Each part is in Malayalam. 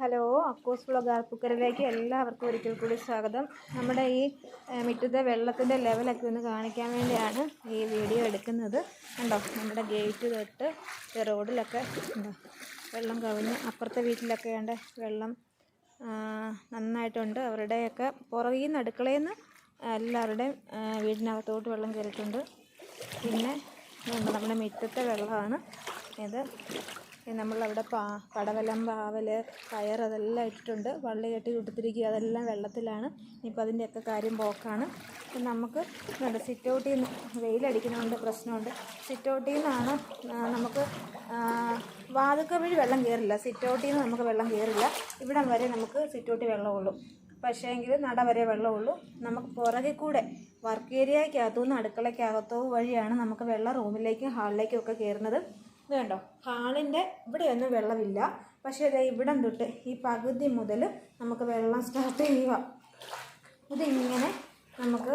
ഹലോ, അക്കൂസ് വ്ളോഗ് ആർപ്പൂക്കരയിലേക്ക് എല്ലാവർക്കും ഒരിക്കൽ കൂടി സ്വാഗതം. നമ്മുടെ ഈ മുറ്റത്തെ വെള്ളത്തിൻ്റെ ലെവലൊക്കെ ഒന്ന് കാണിക്കാൻ വേണ്ടിയാണ് ഈ വീഡിയോ എടുക്കുന്നത്. കണ്ടോ, നമ്മുടെ ഗേറ്റ് തൊട്ട് റോഡിലൊക്കെ ഉണ്ടോ വെള്ളം കവിഞ്ഞ്, അപ്പുറത്തെ വീട്ടിലൊക്കെ ഉണ്ട് വെള്ളം നന്നായിട്ടുണ്ട്. അവരുടെയൊക്കെ പുറകിൽ നിന്ന് അടുക്കളയിൽ നിന്ന് എല്ലാവരുടെയും വീടിനകത്തോട്ട് വെള്ളം കയറിയിട്ടുണ്ട്. പിന്നെ നമ്മുടെ മുറ്റത്തെ വെള്ളമാണ് ഇത്. നമ്മളവിടെ പടവലം, പാവൽ, പയർ അതെല്ലാം ഇട്ടിട്ടുണ്ട്. വള്ളി കെട്ടി കൊടുത്തിരിക്കുക, അതെല്ലാം വെള്ളത്തിലാണ്. ഇനിയിപ്പോൾ അതിൻ്റെയൊക്കെ കാര്യം പോക്കാണ്. അപ്പം നമുക്ക് സിറ്റ് ഔട്ടിൽ നിന്ന് വെയിലടിക്കുന്നതുകൊണ്ട് പ്രശ്നമുണ്ട്. സിറ്റ് ഔട്ടിൽ നിന്നാണ് നമുക്ക് വാതിൽക്ക വഴി വെള്ളം കയറില്ല. സിറ്റ് ഔട്ടിൽ നിന്ന് നമുക്ക് വെള്ളം കയറില്ല. ഇവിടം വരെ നമുക്ക് സിറ്റ് ഔട്ടിൽ വെള്ളമുള്ളൂ. പക്ഷേങ്കിൽ നട വരെ വെള്ളമുള്ളൂ. നമുക്ക് പുറകിൽ കൂടെ വർക്ക് ഏരിയയ്ക്കകത്തു നിന്ന് അടുക്കളയ്ക്കകത്തോ വഴിയാണ് നമുക്ക് വെള്ളം റൂമിലേക്കും ഹാളിലേക്കും ഒക്കെ കയറുന്നത്. ഇത് കണ്ടോ, ഹാളിൻ്റെ ഇവിടെയൊന്നും വെള്ളമില്ല. പക്ഷേ ഇത് ഇവിടം തൊട്ട് ഈ പകുതി മുതൽ നമുക്ക് വെള്ളം സ്റ്റാർട്ട് ചെയ്യുക. ഇതിങ്ങനെ നമുക്ക്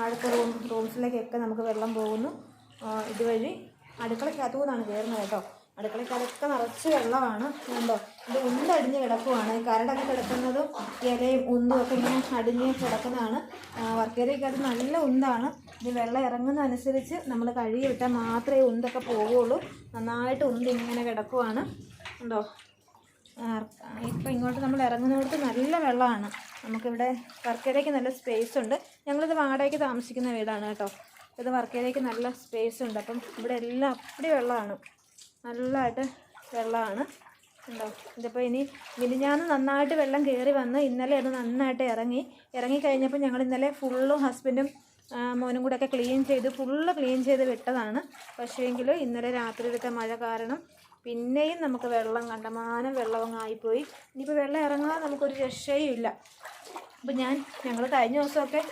അടുത്ത റൂംസിലേക്കൊക്കെ നമുക്ക് വെള്ളം പോകുന്നു. ഇതുവഴി അടുക്കളയ്ക്കകത്തു നിന്നാണ് കയറുന്നത് കേട്ടോ. അടുക്കളയ്ക്കകത്തൊക്കെ നിറച്ച് വെള്ളമാണ്. കണ്ടോ, ഇത് ഉണ്ടടിഞ്ഞ് കിടക്കുവാണ്. കരടൊക്കെ കിടക്കുന്നതും ഇലയും ഉന്തും ഒക്കെ ഇങ്ങനെ അടിഞ്ഞ് കിടക്കുന്നതാണ്. വർക്കേരിയക്കകത്ത് നല്ല ഉന്താണ്. ഇത് വെള്ളം ഇറങ്ങുന്നതനുസരിച്ച് നമ്മൾ കഴുകി വിട്ടാൽ മാത്രമേ ഉന്തൊക്കെ പോവുകയുള്ളൂ. നന്നായിട്ട് ഉന്ത് ഇങ്ങനെ കിടക്കുവാണ്. കണ്ടോ, ഇപ്പം ഇങ്ങോട്ട് നമ്മൾ ഇറങ്ങുന്നിടത്ത് നല്ല വെള്ളമാണ്. നമുക്കിവിടെ വർക്കേരിയയ്ക്ക് നല്ല സ്പേസ് ഉണ്ട്. ഞങ്ങളിത് വാടകയ്ക്ക് താമസിക്കുന്ന വീടാണ് കേട്ടോ. ഇത് വർക്കേരിയയ്ക്ക് നല്ല സ്പേസ് ഉണ്ട്. അപ്പം ഇവിടെ എല്ലാം അപ്പടി വെള്ളമാണ്, നല്ലതായിട്ട് വെള്ളമാണ്. ഉണ്ടോ, ഇതിപ്പോൾ ഇനി മിനിഞ്ഞാന്ന് നന്നായിട്ട് വെള്ളം കയറി വന്ന് ഇന്നലെ അത് നന്നായിട്ട് ഇറങ്ങിക്കഴിഞ്ഞപ്പോൾ ഞങ്ങൾ ഇന്നലെ ഫുള്ളും ഹസ്ബൻഡും മോനും കൂടെയൊക്കെ ഫുള്ള് ക്ലീൻ ചെയ്ത് വിട്ടതാണ്. പക്ഷേങ്കിൽ ഇന്നലെ രാത്രിയിലത്തെ മഴ കാരണം പിന്നെയും നമുക്ക് വെള്ളം കണ്ടമാനം വെള്ളവും ആയിപ്പോയി. ഇനിയിപ്പോൾ വെള്ളം ഇറങ്ങാൻ നമുക്കൊരു രക്ഷയും ഇല്ല. അപ്പോൾ ഞങ്ങൾ കഴിഞ്ഞ ദിവസമൊക്കെ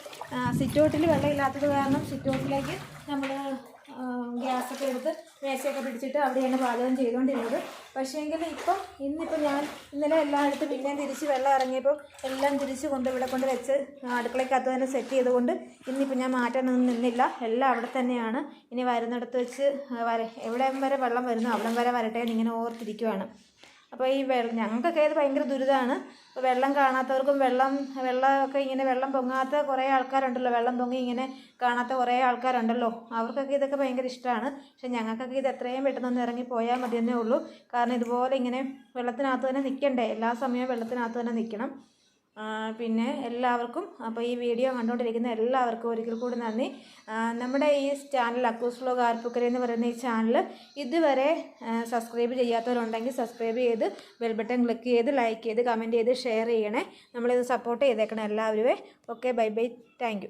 സിറ്റ് ഔട്ടിൽ വെള്ളമില്ലാത്തത് കാരണം സിറ്റ് ഔട്ടിലേക്ക് നമ്മൾ ഗ്യാസൊക്കെ എടുത്ത് മേശയൊക്കെ പിടിച്ചിട്ട് അവിടെയാണ് പാചകം ചെയ്തുകൊണ്ടിരുന്നത്. പക്ഷേങ്കിൽ ഇന്നിപ്പോൾ ഞാൻ ഇന്നലെ എല്ലായിടത്തും പിന്നെയും തിരിച്ച് വെള്ളം ഇറങ്ങിയപ്പോൾ എല്ലാം തിരിച്ച് ഇവിടെ കൊണ്ട് വെച്ച് അടുക്കളയ്ക്കകത്ത് തന്നെ സെറ്റ് ചെയ്തുകൊണ്ട് ഇന്നിപ്പോൾ ഞാൻ മാറ്റാനൊന്നും നിന്നില്ല. എല്ലാം അവിടെ തന്നെയാണ്. ഇനി വരുന്നിടത്ത് വെച്ച് എവിടം വരെ വെള്ളം വരുന്നു അവിടം വരെ വരട്ടെ എന്നിങ്ങനെ ഓർത്തിരിക്കുവാണ്. അപ്പോൾ ഈ ഞങ്ങൾക്കൊക്കെ ഇത് ഭയങ്കര ദുരിതമാണ്. ഇപ്പോൾ വെള്ളം കാണാത്തവർക്കും വെള്ളമൊക്കെ ഇങ്ങനെ വെള്ളം പൊങ്ങാത്ത കുറേ ആൾക്കാരുണ്ടല്ലോ, വെള്ളം പൊങ്ങി ഇങ്ങനെ കാണാത്ത കുറേ ആൾക്കാരുണ്ടല്ലോ. അവർക്കൊക്കെ ഇതൊക്കെ ഭയങ്കര ഇഷ്ടമാണ്. പക്ഷെ ഞങ്ങൾക്കൊക്കെ ഇത് എത്രയും പെട്ടെന്നൊന്ന് ഇറങ്ങി പോയാൽ മതിയെന്നേ ഉള്ളൂ. കാരണം ഇതുപോലെ ഇങ്ങനെ വെള്ളത്തിനകത്ത് തന്നെ നിൽക്കണ്ടേ, എല്ലാ സമയവും വെള്ളത്തിനകത്ത് തന്നെ നിൽക്കണം. പിന്നെ എല്ലാവർക്കും, അപ്പോൾ ഈ വീഡിയോ കണ്ടുകൊണ്ടിരിക്കുന്ന എല്ലാവർക്കും ഒരിക്കൽ കൂടി നന്ദി. നമ്മുടെ ഈ ചാനൽ അക്കൂസ് വ്ളോഗ് ആർപ്പൂക്കര എന്ന് പറയുന്ന ഈ ചാനൽ ഇതുവരെ സബ്സ്ക്രൈബ് ചെയ്യാത്തവരുണ്ടെങ്കിൽ സബ്സ്ക്രൈബ് ചെയ്ത് ബെൽ ബട്ടൺ ക്ലിക്ക് ചെയ്ത് ലൈക്ക് ചെയ്ത് കമൻറ്റ് ചെയ്ത് ഷെയർ ചെയ്യണേ. നമ്മളിത് സപ്പോർട്ട് ചെയ്തേക്കണം എല്ലാവരുമേ. Okay, bye bye, thank U.